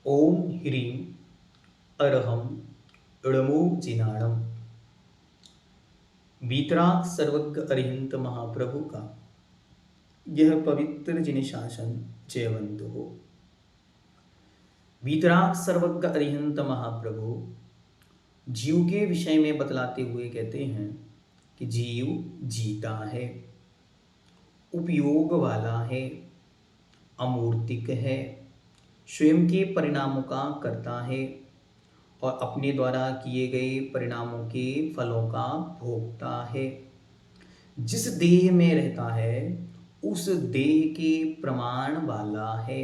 ओम ह्रीं अरहम णमो जिनाणम। वीतराग सर्वज्ञ अरिहंत महाप्रभु का यह पवित्र जिन शासन जयवंत हो। वीतराग सर्वज्ञ अरिहंत महाप्रभु जीव के विषय में बतलाते हुए कहते हैं कि जीव जीता है, उपयोग वाला है, अमूर्तिक है, स्वयं के परिणामों का करता है और अपने द्वारा किए गए परिणामों के फलों का भोगता है। जिस देह में रहता है उस देह के प्रमाण वाला है।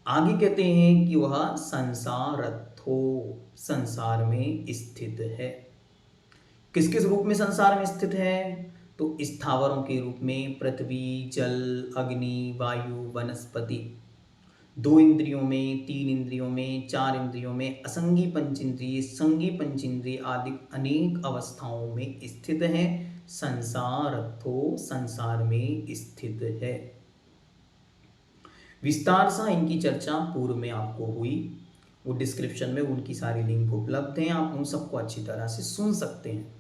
आगे कहते हैं कि वह संसारथो, संसार में स्थित है। किस किस रूप में संसार में स्थित है? तो स्थावरों के रूप में पृथ्वी, जल, अग्नि, वायु, वनस्पति, 2 इंद्रियों में, 3 इंद्रियों में, 4 इंद्रियों में, असंगी पंचेंद्रिय, संगी पंचेंद्रिय आदि अनेक अवस्थाओं में स्थित है। संसारथो, संसार में स्थित है। विस्तार से इनकी चर्चा पूर्व में आपको हुई, वो डिस्क्रिप्शन में उनकी सारी लिंक उपलब्ध हैं, आप उन सबको अच्छी तरह से सुन सकते हैं।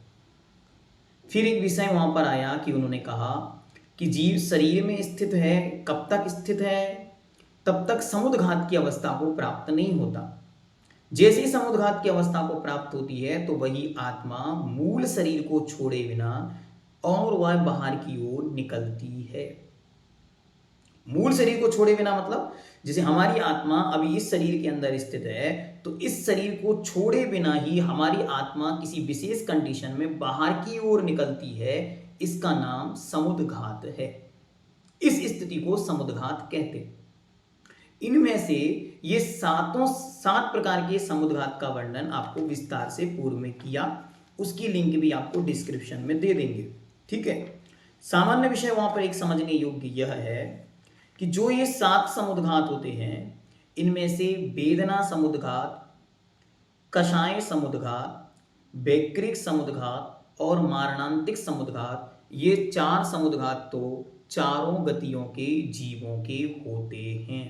फिर एक विषय वहां पर आया कि उन्होंने कहा कि जीव शरीर में स्थित है। कब तक स्थित है? तब तक समुद्घात की अवस्था को प्राप्त नहीं होता। जैसे ही समुद्घात की अवस्था को प्राप्त होती है तो वही आत्मा मूल शरीर को छोड़े बिना और वह बाहर की ओर निकलती है। मूल शरीर को छोड़े बिना मतलब जैसे हमारी आत्मा अभी इस शरीर के अंदर स्थित है, तो इस शरीर को छोड़े बिना ही हमारी आत्मा किसी विशेष कंडीशन में बाहर की ओर निकलती है। इसका नाम समुद्घात है। इस स्थिति को समुद्घात कहते हैं। इनमें से ये 7 प्रकार के समुद्घात का वर्णन आपको विस्तार से पूर्व में किया, उसकी लिंक भी आपको डिस्क्रिप्शन में दे देंगे। ठीक है। सामान्य विषय वहां पर एक समझने योग्य यह है कि जो ये 7 समुद्घात होते हैं, इनमें से वेदना समुद्घात, कषाय समुद्घात, वैक्रिक समुद्घात और मारणांतिक समुद्घात, ये 4 समुद्घात तो चारों गतियों के जीवों के होते हैं।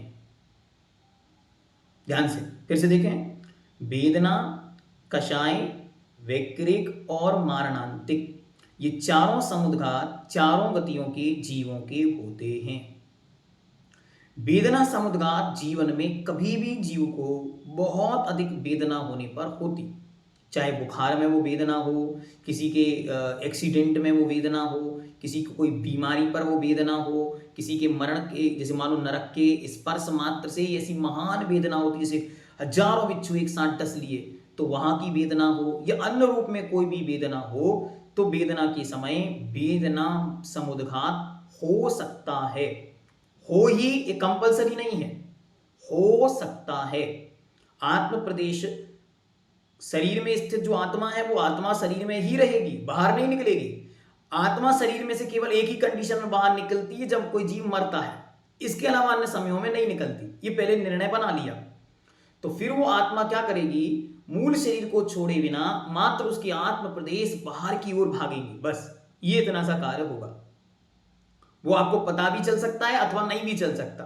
ध्यान से फिर से देखें, वेदना, कषाय, वैक्रिक और मारणांतिक, ये चारों समुद्घात चारों गतियों के जीवों के होते हैं। वेदना समुद्घात जीवन में कभी भी जीव को बहुत अधिक वेदना होने पर होती, चाहे बुखार में वो वेदना हो, किसी के एक्सीडेंट में वो वेदना हो, किसी को कोई बीमारी पर वो वेदना हो, किसी के मरण के, जैसे मानो नरक के स्पर्श मात्र से ही ऐसी महान वेदना होती है, जैसे हजारों बिच्छू एक साथ डस लिए तो वहां की वेदना हो, या अन्य रूप में कोई भी वेदना हो, तो वेदना के समय वेदना समुद्घात हो सकता है। हो ही, ये कंपलसरी नहीं है, हो सकता है। आत्म प्रदेश, शरीर में स्थित जो आत्मा है वो आत्मा शरीर में ही रहेगी, बाहर नहीं निकलेगी। आत्मा शरीर में से केवल एक ही कंडीशन में बाहर निकलती है, जब कोई जीव मरता है, इसके अलावा अन्य समयों में नहीं निकलती। ये पहले निर्णय बना लिया। तो फिर वो आत्मा क्या करेगी? मूल शरीर को छोड़े बिना मात्र उसकी आत्म प्रदेश बाहर की ओर भागेगी, बस ये इतना सा कार्य होगा। वो आपको पता भी चल सकता है अथवा नहीं भी चल सकता।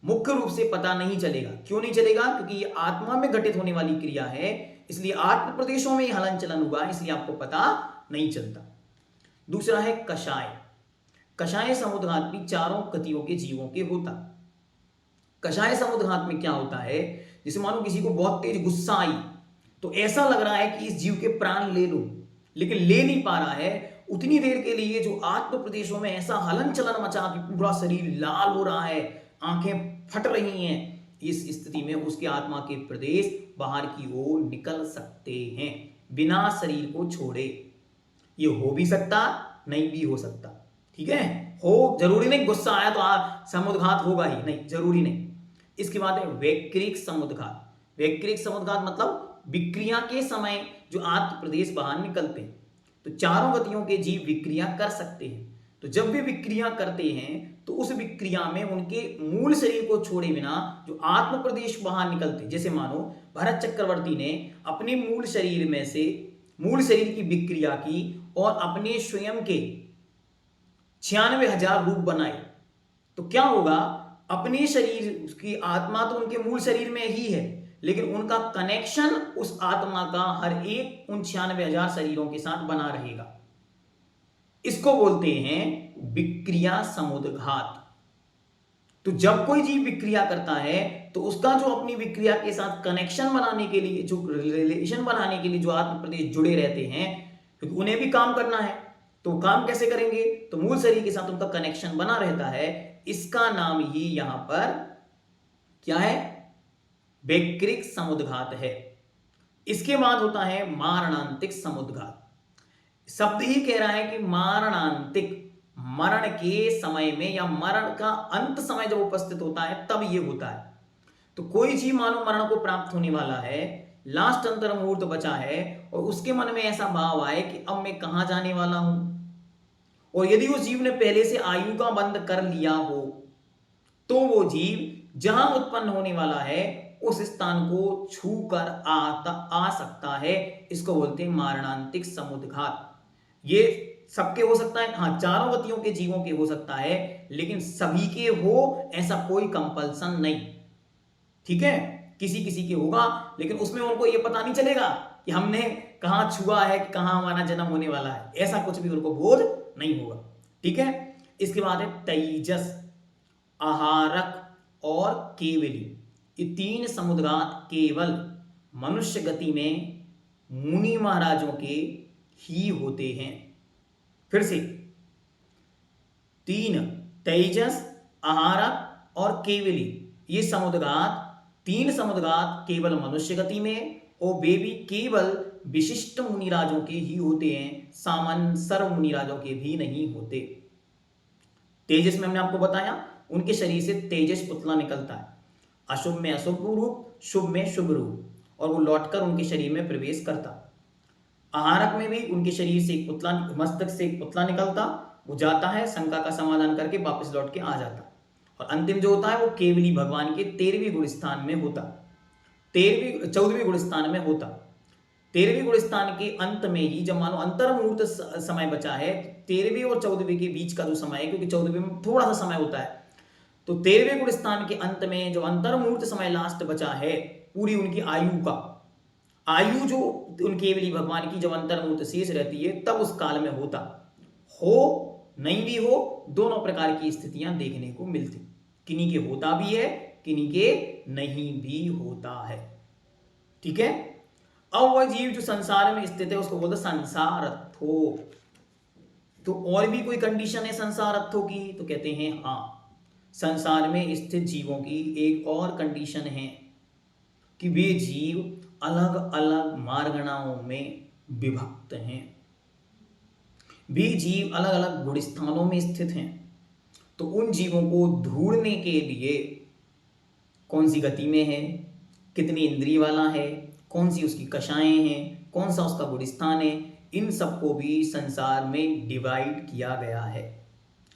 मुख्य रूप से पता नहीं चलेगा। क्यों नहीं चलेगा? क्योंकि ये आत्मा में घटित होने वाली क्रिया है, इसलिए आत्म प्रदेशों में हलन चलन हुआ, इसलिए आपको पता नहीं चलता। दूसरा है कषाय। कषाय समुद्घात भी चारों गतियों के जीवों के होता। कषाय समुद्घात में क्या होता है? जैसे मानो किसी को बहुत तेज गुस्सा आई, तो ऐसा लग रहा है कि इस जीव के प्राण ले लो, लेकिन ले नहीं पा रहा है। उतनी देर के लिए जो आत्म प्रदेशों में ऐसा हलन चलन मचा कि पूरा शरीर लाल हो रहा है, आंखें फट रही हैं, इस स्थिति में उसके आत्मा के प्रदेश बाहर की ओर निकल सकते हैं बिना शरीर को छोड़े। ये हो भी सकता, नहीं भी हो सकता। ठीक है, हो जरूरी नहीं गुस्सा आया तो समुद्घात होगा ही, नहीं, जरूरी नहीं। इसके बाद है वैक्रिक समुद्घात। वैक्रिक समुद्घात मतलब विक्रिया के समय जो आत्म प्रदेश बाहर निकलते हैं। तो चारों गतियों के जीव विक्रिया कर सकते हैं। तो जब भी विक्रिया करते हैं तो उस विक्रिया में उनके मूल शरीर को छोड़े बिना जो आत्म प्रदेश बाहर निकलते, जैसे मानो भरत चक्रवर्ती ने अपने मूल शरीर में से मूल शरीर की विक्रिया की और अपने स्वयं के 96,000 रूप बनाए, तो क्या होगा? अपने शरीर की आत्मा तो उनके मूल शरीर में ही है, लेकिन उनका कनेक्शन उस आत्मा का हर एक 96,000 शरीरों के साथ बना रहेगा। इसको बोलते हैं विक्रिया समुद्घात। तो जब कोई जीव विक्रिया करता है तो उसका जो अपनी विक्रिया के साथ कनेक्शन बनाने के लिए, जो रिलेशन बनाने के लिए जो आत्म प्रदेश जुड़े रहते हैं, क्योंकि उन्हें भी काम करना है, तो काम कैसे करेंगे? तो मूल शरीर के साथ उनका कनेक्शन बना रहता है। इसका नाम ही यहां पर क्या है? वैक्रिक समुद्घात है। इसके बाद होता है मारणांतिक समुद्घात। शब्द ही कह रहा है कि मारणांतिक, मरण के समय में या मरण का अंत समय जब उपस्थित होता है तब ये होता है। तो कोई जीव मानो मरण को प्राप्त होने वाला है, लास्ट अंतर मुहूर्त बचा है और उसके मन में ऐसा भाव आए कि अब मैं कहां जाने वाला हूं, और यदि उस जीव ने पहले से आयु का बंध कर लिया हो तो वो जीव जहां उत्पन्न होने वाला है उस स्थान को छू कर आ सकता है। इसको बोलते हैं मारणांतिक समुद्घात। ये सबके हो सकता है, हाँ, चारों गतियों के जीवों के हो सकता है, लेकिन सभी के हो ऐसा कोई कंपल्सन नहीं। ठीक है, किसी किसी के होगा, लेकिन उसमें उनको ये पता नहीं चलेगा कि हमने कहां छुआ है, कि कहां हमारा जन्म होने वाला है, ऐसा कुछ भी उनको बोध नहीं होगा। ठीक है, इसके बाद है तेजस, आहारक और केवली। ये तीन समुद्घात केवल मनुष्य गति में मुनि महाराजों के ही होते हैं। फिर से, तीन, तेजस, आहारक और केवली, ये समुद्घात, तीन समुद्घात केवल मनुष्य गति में, और वे भी केवल विशिष्ट मुनिराजों के ही होते हैं, सामान्य सर्व मुनिराजों के भी नहीं होते। तेजस में हमने आपको बताया उनके शरीर से तेजस पुतला निकलता है, अशुभ में अशुभ रूप, शुभ में शुभ रूप, और वो लौटकर उनके शरीर में प्रवेश करता। आहारक में भी उनके शरीर से एक पुतला, मस्तक से एक पुतला निकलता, वो जाता है, शंका का समाधान करके वापस लौट के आ जाता। और अंतिम जो होता है वो केवली भगवान के 13वें गुण स्थान में होता, 14वें गुण स्थान में होता। 13वें गुण स्थान के अंत में ही, जब मानो अंतर मुहूर्त समय बचा है, 13वें और 14वें के बीच का जो समय है, क्योंकि 14वें में थोड़ा सा समय होता है, तो 13वें गुण स्थान के अंत में जो अंतर मुहूर्त समय लास्ट बचा है, पूरी उनकी आयु का, आयु जो उनके केवली भगवान की जब अंतर मुहूर्त शेष रहती है तब उस काल में होता। हो नहीं भी हो, दोनों प्रकार की स्थितियां देखने को मिलती, किन्हीं के होता भी है, किन्हीं के नहीं भी होता है। ठीक है, अब वह जीव जो संसार में स्थित है उसको बोलते संसारत्थो। तो और भी कोई कंडीशन है संसारत्थो की? तो कहते हैं हाँ, संसार में स्थित जीवों की एक और कंडीशन है कि वे जीव अलग अलग मार्गणाओं में विभक्त हैं, वे जीव अलग अलग गुण स्थानों में स्थित हैं। तो उन जीवों को ढूंढने के लिए कौन सी गति में है, कितनी इंद्रिय वाला है, कौन सी उसकी कषाएं हैं, कौन सा उसका गुण स्थान है, इन सबको भी संसार में डिवाइड किया गया है।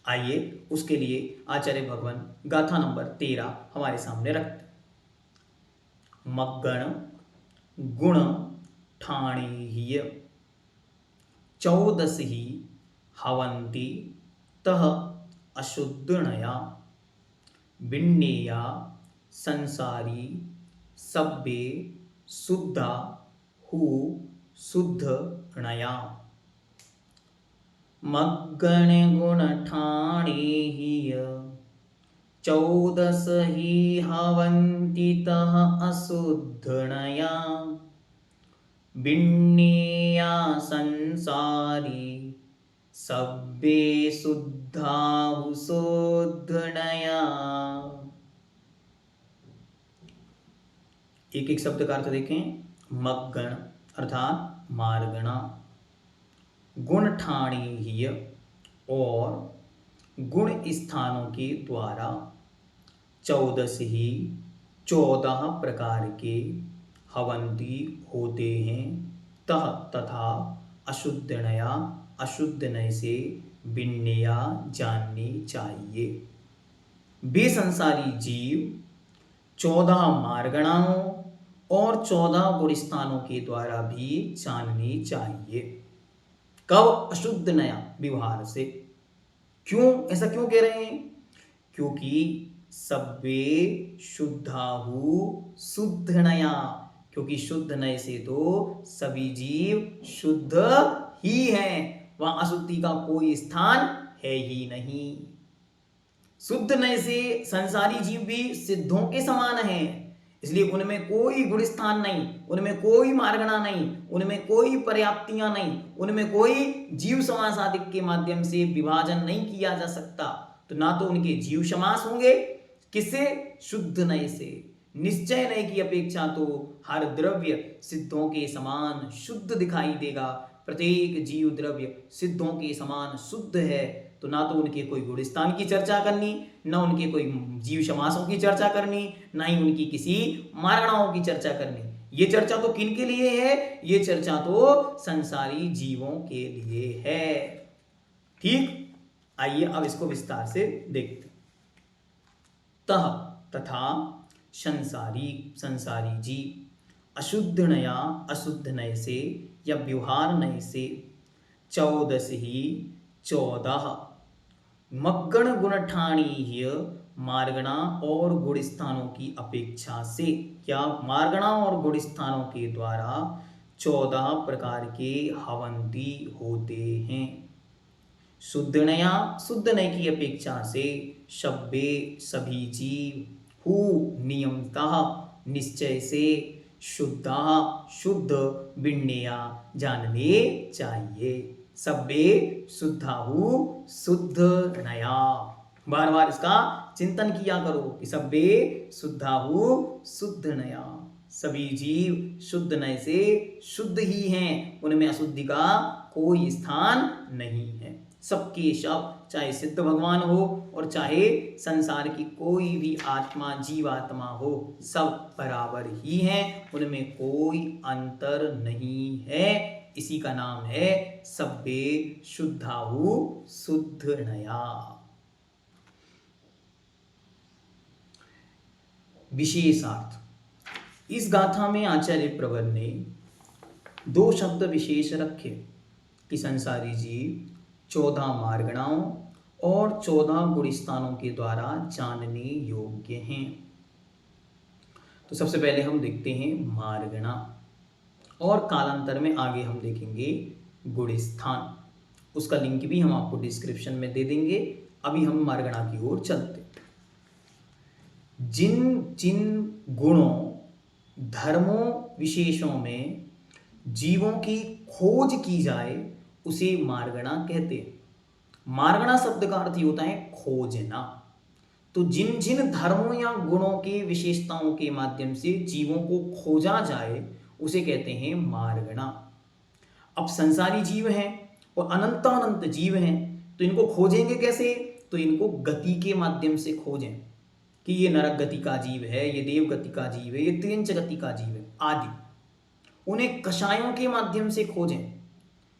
आइए उसके लिए आचार्य भगवान गाथा नंबर 13 हमारे सामने रखते। मग्गण गुण ठाणीय 14 ही हवंती तह अशुद्धनया विन्नेया संसारी सब्बे शुद्धा हु शुद्धनया। मग्गण गुण ठाणीय 14 ही हवन्ति तह अशुद्धनया विन्नेया संसारी सब्बे शुद्धा शुद्धनया। एक एक शब्द का अर्थ देखें। मग्गण अर्थात मार्गणा, गुण ठाणीय और गुण स्थानों के द्वारा 14 ही 14 प्रकार के हवंती होते हैं, तह तथा अशुद्धनया अशुद्ध नय से विन्नेया जाननी चाहिए। वे संसारी जीव 14 मार्गणाओं और 14 गुण स्थानों के द्वारा भी जाननी चाहिए। कब? अशुद्ध नया व्यवहार से। क्यों ऐसा क्यों कह रहे हैं? क्योंकि सब्बे शुद्धाहु शुद्धनया, क्योंकि शुद्ध नय से तो सभी जीव शुद्ध ही हैं, वहां अशुद्धि का कोई स्थान है ही नहीं। शुद्ध नय से संसारी जीव भी सिद्धों के समान हैं, इसलिए उनमें कोई गुण स्थान नहीं, उनमें कोई मार्गणा नहीं, उनमें कोई पर्याप्तियां नहीं, उनमें कोई जीव समास आदि के माध्यम से विभाजन नहीं किया जा सकता। तो ना तो उनके जीव समास होंगे, किससे? शुद्ध नय से। निश्चय नय की अपेक्षा तो हर द्रव्य सिद्धों के समान शुद्ध दिखाई देगा, प्रत्येक जीव द्रव्य सिद्धों के समान शुद्ध है। तो ना तो उनके कोई गुण स्थान की चर्चा करनी, ना उनके कोई जीव समासों की चर्चा करनी, ना ही उनकी किसी मारणाओं की चर्चा करनी। ये चर्चा तो किन के लिए है? ये चर्चा तो संसारी जीवों के लिए है। ठीक, आइए अब इसको विस्तार से देखते। तह तथा संसारी जीव अशुद्ध नया अशुद्ध नय से या व्यवहार नय से 14 ही 14 मग्गण गुणठानीय मार्गणा और गुण स्थानों की अपेक्षा से, या मार्गणा और गुण स्थानों के द्वारा 14 प्रकार के हवंती होते हैं। शुद्ध नया शुद्ध नय की अपेक्षा से सब्बे सभी जीव हु नियमतः निश्चय से शुद्धा शुद्ध विण्णेया जानने चाहिए। सब्बे शुद्धाहु शुद्ध नया, बार बार इसका चिंतन किया करो कि सब्बे शुद्धाहु शुद्ध नया, सभी जीव शुद्ध नय से शुद्ध ही हैं, उनमें अशुद्धि का कोई स्थान नहीं है। सबके सब, चाहे सिद्ध भगवान हो और चाहे संसार की कोई भी आत्मा जीवात्मा हो, सब बराबर ही हैं, उनमें कोई अंतर नहीं है। इसी का नाम है सब्बे शुद्धाहु शुद्ध नया। विशेषार्थ, इस गाथा में आचार्य प्रवर ने 2 शब्द विशेष रखे कि संसारी जीव 14 मार्गणाओं और 14 गुण स्थानों के द्वारा जानने योग्य हैं। तो सबसे पहले हम देखते हैं मार्गणा, और कालांतर में आगे हम देखेंगे गुण स्थान। उसका लिंक भी हम आपको डिस्क्रिप्शन में दे देंगे। अभी हम मार्गणा की ओर चलते। जिन जिन गुणों धर्मों विशेषों में जीवों की खोज की जाए उसे मार्गणा कहते हैं। मार्गणा शब्द का अर्थ होता है खोजना। तो जिन जिन धर्मों या गुणों के विशेषताओं के माध्यम से जीवों को खोजा जाए उसे कहते हैं मार्गणा। अब संसारी जीव हैं और अनंत जीव हैं, तो इनको खोजेंगे कैसे? तो इनको गति के माध्यम से खोजें कि ये नरक गति का जीव है, ये देव गति का जीव है, ये त्रिंच गति का जीव है आदि। उन्हें कषायों के माध्यम से खोजें,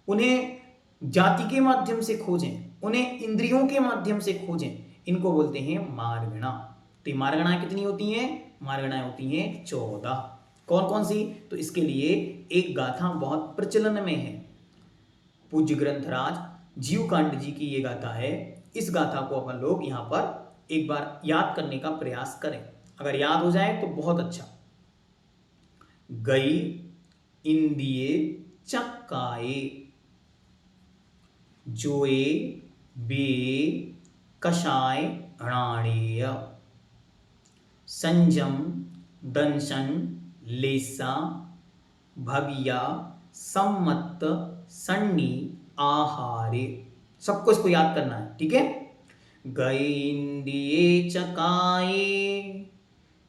उन्हें जाति के माध्यम से खोजें, उन्हें इंद्रियों के माध्यम से खोजें, इनको बोलते हैं मार्गणा। तो ये मार्गणाएं कितनी होती हैं? मार्गणाएं होती हैं 14। कौन कौन सी? तो इसके लिए एक गाथा बहुत प्रचलन में है। पूज्य ग्रंथराज जीवकांड जी की ये गाथा है। इस गाथा को अपन लोग यहाँ पर एक बार याद करने का प्रयास करें। अगर याद हो जाए तो बहुत अच्छा। गई इंदिये चक्काए, जोए बे कषाय णाणेय, संजम दंशन लेसा भविया सम्मत सन्नी आहारे। सबको इसको याद करना है, ठीक है? गए इंदिये चकाए,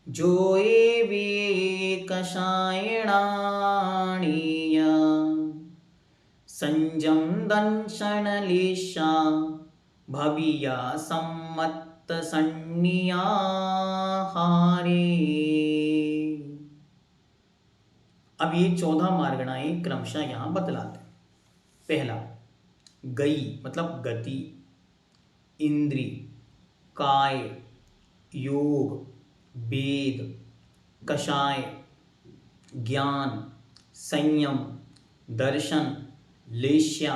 जोए वे कषायणाणीय, संजम दंशन लेशा भविया सम्मत सन्नियाहारे। अब ये 14 मार्गणाएं क्रमशः यहां बतलाते हैं। पहला, गई मतलब गति, इंद्री, काय, योग, वेद, कषाय, ज्ञान, संयम, दर्शन, लेश्या,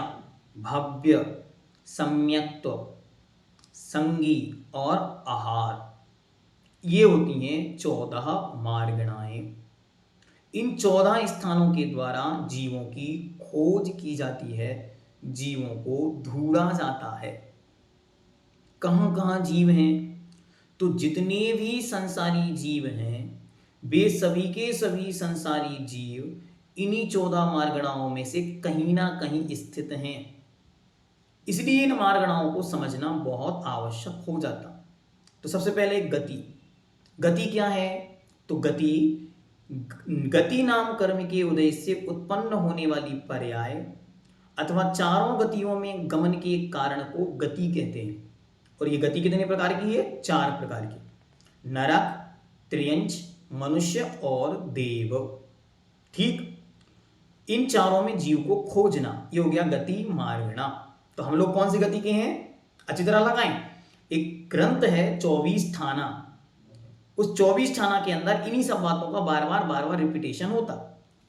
भव्य, सम्यक्त्व, संगी और आहार। ये होती हैं 14 मार्गणाएं। इन 14 स्थानों के द्वारा जीवों की खोज की जाती है, जीवों को ढूंढा जाता है। कहाँ कहाँ जीव हैं? तो जितने भी संसारी जीव हैं वे सभी के सभी संसारी जीव इन्हीं 14 मार्गणाओं में से कहीं ना कहीं स्थित हैं। इसलिए इन मार्गणाओं को समझना बहुत आवश्यक हो जाता। तो सबसे पहले गति। गति क्या है? तो गति नाम कर्म के उदय से उत्पन्न होने वाली पर्याय अथवा चारों गतियों में गमन के कारण को गति कहते हैं। और ये गति कितने प्रकार की है? 4 प्रकार की। नरक, त्रियंच, मनुष्य और देव। ठीक, इन चारों में जीव को खोजना, ये हो गया गति मार्गणा। तो हम लोग कौन सी गति के हैं? अच्छी तरह लगाएं। एक ग्रंथ है 24 ठाना, उस 24 ठाना के अंदर इन्हीं सब बातों का बार बार रिपीटेशन होता।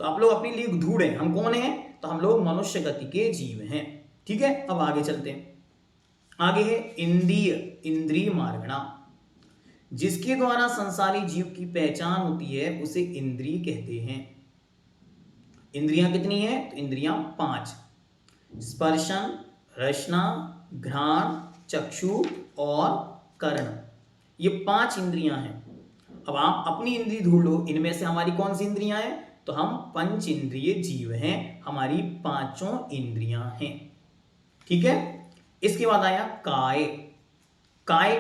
तो आप लोग अपने लिए ढूंढे हम कौन हैं? तो हम लोग मनुष्य गति के जीव हैं। ठीक है, अब आगे चलते हैं। आगे है इंद्रिय मार्गणा। जिसके द्वारा संसारी जीव की पहचान होती है उसे इंद्रिय कहते हैं। इंद्रियां कितनी हैं? तो इंद्रियां 5। स्पर्शन, रसना, घ्राण, चक्षु और कर्ण, ये 5 इंद्रियां हैं। अब आप अपनी इंद्रिय ढूंढ लो, इनमें से हमारी कौन सी इंद्रियां हैं? तो हम पंच इंद्रिय जीव हैं, हमारी 5 इंद्रियां हैं। ठीक है, इसके बाद आया काय। काय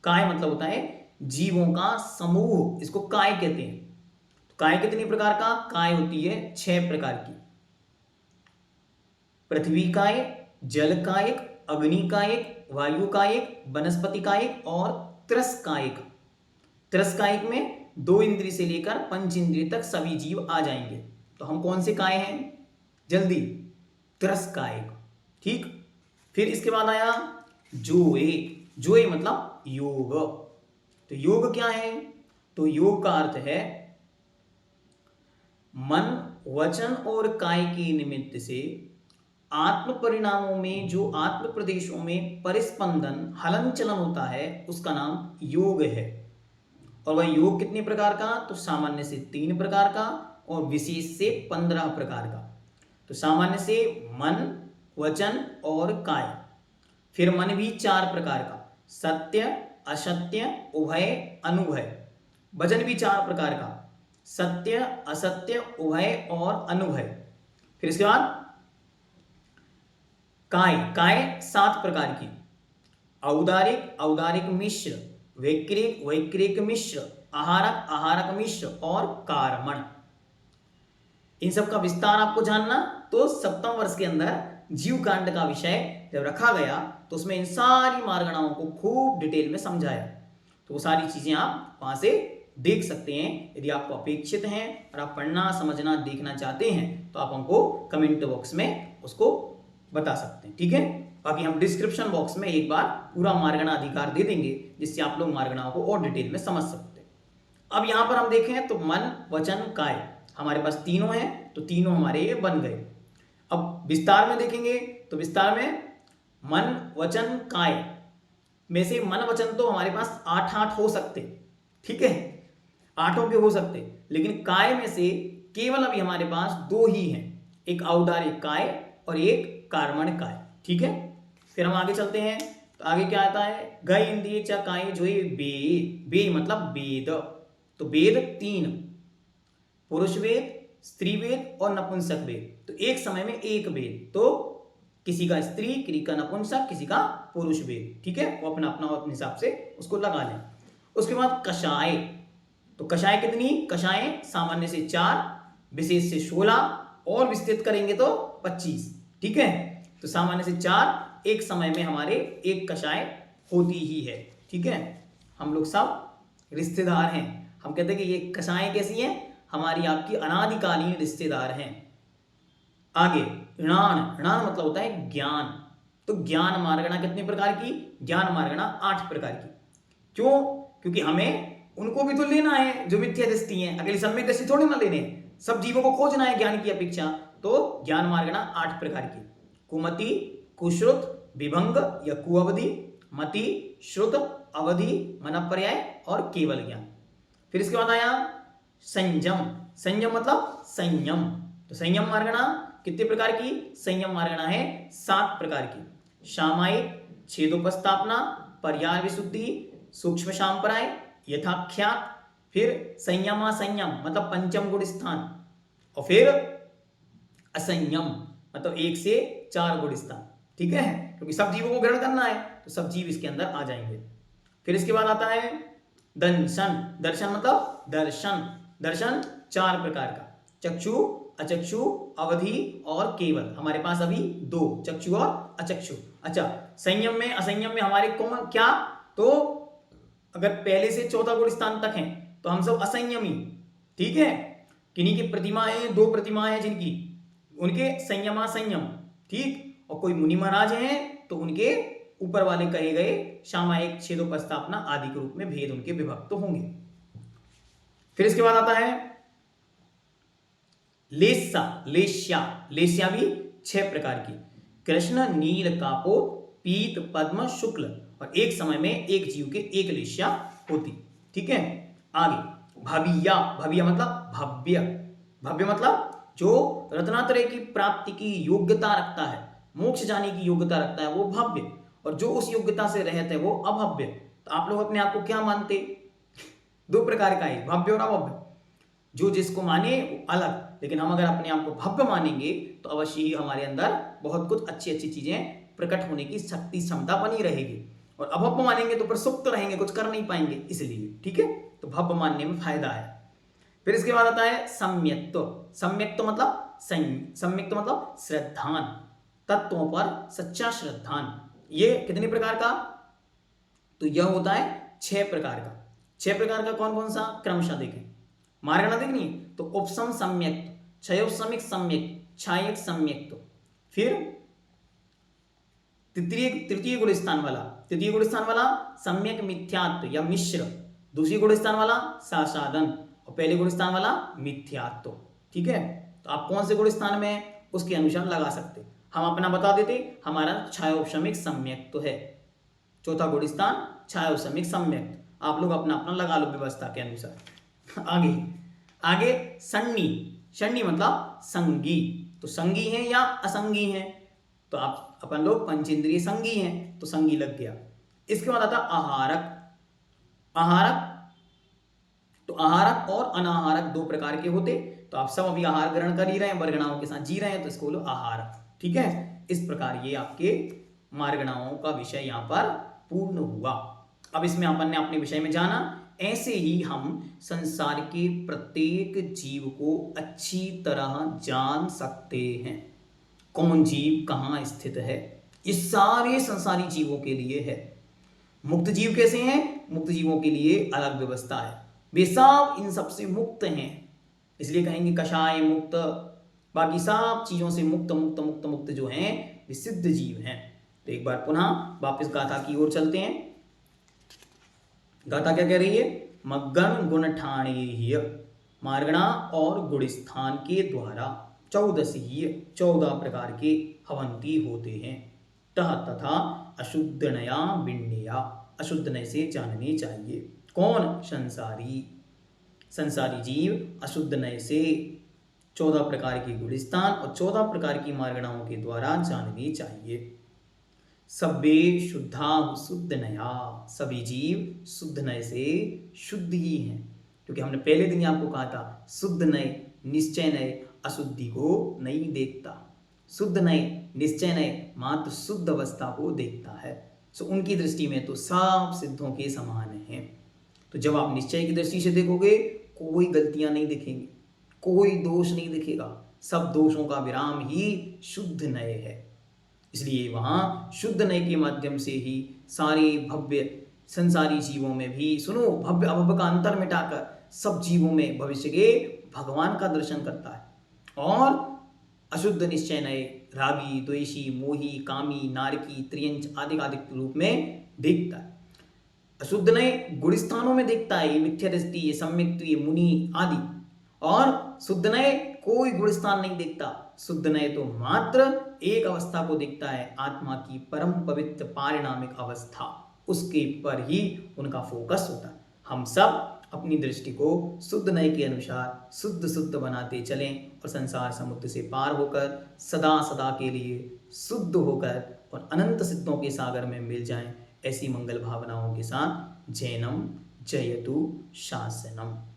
काय मतलब होता है जीवों का समूह, इसको काय कहते हैं। तो काय कितनी प्रकार का? काय होती है 6 प्रकार की। पृथ्वी काय, जल कायक, अग्नि कायक, वायु कायक, वनस्पति कायक और त्रस कायक। त्रस कायक में 2 इंद्रिय से लेकर 5 इंद्रिय तक सभी जीव आ जाएंगे। तो हम कौन से काय हैं? जल्दी, त्रस कायक। ठीक, फिर इसके बाद आया जोए। जोए मतलब योग। तो योग क्या है? तो योग का अर्थ है मन, वचन और काय के निमित्त से आत्म परिणामों में जो आत्म प्रदेशों में परिस्पंदन, हलन चलन होता है, उसका नाम योग है। और वह योग कितने प्रकार का? तो सामान्य से 3 प्रकार का और विशेष से 15 प्रकार का। तो सामान्य से मन, वचन और काय। फिर मन भी 4 प्रकार का, सत्य, असत्य, उभय, अनुभय। वचन भी 4 प्रकार का, सत्य, असत्य, उभय और अनुभय। फिर इसके बाद काय। काय 7 प्रकार की, औदारिक, औदारिक मिश्र, वैक्रिक, वैक्रिक मिश्र, आहारक, आहारक मिश्र और कारमण। इन सब का विस्तार आपको जानना, तो 7वें वर्ष के अंदर जीव कांड का विषय जब रखा गया तो उसमें इन सारी मार्गणाओं को खूब डिटेल में समझाया। तो वो सारी चीजें आप वहां से देख सकते हैं। यदि आपको अपेक्षित हैं और आप पढ़ना, समझना, देखना चाहते हैं तो आप हमको कमेंट बॉक्स में उसको बता सकते हैं। ठीक है, बाकी हम डिस्क्रिप्शन बॉक्स में एक बार पूरा मार्गणा अधिकार दे देंगे, जिससे आप लोग मार्गणाओं को और डिटेल में समझ सकते हैं। अब यहां पर हम देखें तो मन, वचन, काय हमारे पास तीनों हैं, तो तीनों हमारे ये बन गए। अब विस्तार में देखेंगे तो विस्तार में मन, वचन, काय में से मन, वचन तो हमारे पास 8 हो सकते। ठीक है, 8 के हो सकते, लेकिन काय में से केवल अभी हमारे पास 2 ही हैं, एक औदारिक काय और एक कारमण काय। ठीक है, फिर हम आगे चलते हैं। तो आगे क्या आता है? गय इंद्रिय च काय जो वेद। वेद मतलब वेद। तो वेद 3, पुरुष वेद, स्त्री वेद और नपुंसक वेद। तो एक समय में एक वेद, तो किसी का स्त्री, किसी का नपुंसक, किसी का पुरुष वेद। ठीक है, वो अपना अपना अपने हिसाब से उसको लगा लें। उसके बाद कषाय। तो कषाय कितनी? कषाय सामान्य से 4, विशेष से 16 और विस्तृत करेंगे तो 25। ठीक है, तो सामान्य से 4 एक समय में हमारे एक कषाय होती ही है। ठीक है, हम लोग सब रिश्तेदार हैं। हम कहते हैं कि ये कषाय कैसी है? हमारी आपकी अनादिकालीन रिश्तेदार हैं। आगे ऋणान। ऋणान मतलब होता है ज्ञान। तो ज्ञान मार्गणा कितने प्रकार की? ज्ञान मार्गणा 8 प्रकार की। क्यों? क्योंकि हमें उनको भी तो लेना है जो मिथ्या दृष्टि है, अगली सम्यक दृष्टि थोड़ी ना लेने, सब जीवों को खोजना है ज्ञान की अपेक्षा। तो ज्ञान मार्गणा 8 प्रकार की। कुमति, कुश्रुत, विभंग या कुअवधि, मति, श्रुत, अवधि, मनःपर्याय और केवल ज्ञान। फिर इसके बाद आया संयम। संयम मतलब संयम। तो संयम मार्गणा कितने प्रकार की? संयम मार्गणा है 7 प्रकार की। सामायिक, छेदोपस्थापना, पर्याय विशुद्धि, सूक्ष्म सांप्राय, यथाख्यात, फिर संयमा संयम मतलब पंचम गुण स्थान, और फिर असंयम मतलब 1 से 4 गुण स्थान। ठीक है, क्योंकि सब जीवों को ग्रहण करना है तो सब जीव इसके अंदर आ जाएंगे। फिर इसके बाद आता है दर्शन। दर्शन मतलब दर्शन। दर्शन 4 प्रकार का, चक्षु, अचक्षु, अवधि और केवल। हमारे पास अभी 2, चक्षु और अचक्षु। अच्छा, संयम में असंयम में हमारे कौन क्या? तो अगर पहले से 14 गुण स्थान तक हैं तो हम सब असंयमी। ठीक है, किन्हीं की प्रतिमाएं, 2 प्रतिमाएं जिनकी, उनके संयमा संयम। ठीक, और कोई मुनि महाराज हैं तो उनके ऊपर वाले कहे गए सामायिक, छेदोपस्थापना आदि के रूप में भेद उनके विभक्त होंगे। फिर इसके बाद आता है लेस्या। लेस्या, लेस्या भी 6 प्रकार की, कृष्ण, नील, कापोत, पीत, पद्म, शुक्ल, और एक समय में एक जीव के एक लेस्या होती। ठीक है, आगे भव्या। भव्या मतलब भव्य। भव्य मतलब जो रत्नात्रय की प्राप्ति की योग्यता रखता है, मोक्ष जाने की योग्यता रखता है, वो भव्य। और जो उस योग्यता से रहते हैं वो अभव्य। तो आप लोग अपने आप को क्या मानते? 2 प्रकार का है, भव्य और अभव्य। जो जिसको माने वो अलग, लेकिन हम अगर अपने आप को भव्य मानेंगे तो अवश्य ही हमारे अंदर बहुत कुछ अच्छी अच्छी चीजें प्रकट होने की शक्ति, क्षमता बनी रहेगी। और अभव्य मानेंगे तो प्रसुप्त रहेंगे, कुछ कर नहीं पाएंगे, इसलिए। ठीक है, तो भव्य मानने में फायदा है। फिर इसके बाद आता है सम्यक्त्व। सम्यक्त्व मतलब सम्यक्त्व मतलब श्रद्धान, तत्वों पर सच्चा श्रद्धान। ये कितने प्रकार का? तो यह होता है 6 प्रकार का। 6 प्रकार का कौन कौन सा? क्रमशः देखें, मार्गणा देखनी है तो उपसम सम्यक्त्व, क्षयोपशमिक सम्यक्त्व, छायक सम्यक्त्व, फिर तृतीय गुण स्थान वाला, तृतीय गुण स्थान वाला सम्यक मिथ्यात्व या मिश्र, दूसरी गुण स्थान वाला सासादन, और पहले गुण स्थान वाला मिथ्यात्व। ठीक है, तो आप कौन से गुण स्थान में उसके अनुसार लगा सकते। हम अपना बता देते, हमारा छायोपशमिक सम्यक्त्व है, चौथा गुण स्थान छायोपशमिक सम्यक्त्व। आप लोग अपना अपना लगा लो व्यवस्था के अनुसार। आगे आगे सन्नी। सन्नी मतलब संगी। तो संगी हैं या असंगी हैं? तो आप अपन लोग पंचेंद्रिय संगी हैं, तो संगी लग गया। इसके बाद आता आहारक। आहारक, तो आहारक और अनाहारक 2 प्रकार के होते। तो आप सब अभी आहार ग्रहण कर ही रहे हैं, वर्गणाओं के साथ जी रहे हैं, तो इसको बोलो आहारक। ठीक है, इस प्रकार ये आपके मार्गणाओं का विषय यहाँ पर पूर्ण हुआ। अब इसमें अपन ने अपने विषय में जाना। ऐसे ही हम संसार के प्रत्येक जीव को अच्छी तरह जान सकते हैं। कौन जीव कहाँ स्थित है, ये सारे संसारी जीवों के लिए है। मुक्त जीव कैसे हैं? मुक्त जीवों के लिए अलग व्यवस्था है, वे सब इन सबसे मुक्त हैं, इसलिए कहेंगे कषाय मुक्त। बाकी सब चीजों से मुक्त मुक्त मुक्त मुक्त जो हैं वे सिद्ध जीव हैं। तो एक बार पुनः वापस गाथा की ओर चलते हैं। गाथा क्या कह रही है? मग्गन गुण ठाणेय, मार्गणा और गुण स्थान के द्वारा 14 प्रकार के हवंती होते हैं। तह तथा अशुद्ध नया बिण्डिया, अशुद्ध नय से जानने चाहिए। कौन? संसारी। संसारी जीव अशुद्ध नय से 14 प्रकार के गुण स्थान और 14 प्रकार की मार्गणाओं के द्वारा जानने चाहिए। सभ्ये शुद्धा शुद्ध नया, सभी जीव शुद्ध नय से शुद्ध ही हैं, क्योंकि हमने पहले दिन आपको कहा था शुद्ध नय निश्चय नय अशुद्धि को नहीं देखता, शुद्ध नय निश्चय नय मात्र शुद्ध अवस्था को देखता है। सो उनकी दृष्टि में तो सब सिद्धों के समान हैं। तो जब आप निश्चय की दृष्टि से देखोगे कोई गलतियां नहीं दिखेंगी, कोई दोष नहीं दिखेगा, सब दोषों का विराम ही शुद्ध नय है। इसलिए वहाँ शुद्ध नय के माध्यम से ही सारे भव्य संसारी जीवों में भी, सुनो, भव्य अभव्य का अंतर मिटाकर सब जीवों में भविष्य के भगवान का दर्शन करता है। और अशुद्ध निश्चय नय रागी, द्वेषी, मोही, कामी, नारकी, त्रियंच आदि आदि रूप में देखता है। अशुद्ध नय गुण स्थानों में देखता है, ये मिथ्या दृष्टि, ये सम्यक्त्व, ये मुनि आदि। और शुद्ध नय कोई गुण स्थान नहीं देखता, शुद्ध नय तो मात्र एक अवस्था को देखता है, आत्मा की परम पवित्र पारिणामिक अवस्था। उसके पर ही उनका फोकस होता है। हम सब अपनी दृष्टि को शुद्ध नय के अनुसार शुद्ध शुद्ध बनाते चलें और संसार समुद्र से पार होकर सदा सदा के लिए शुद्ध होकर और अनंत सिद्धों के सागर में मिल जाएं। ऐसी मंगल भावनाओं के साथ जैनम जयतु शासनम।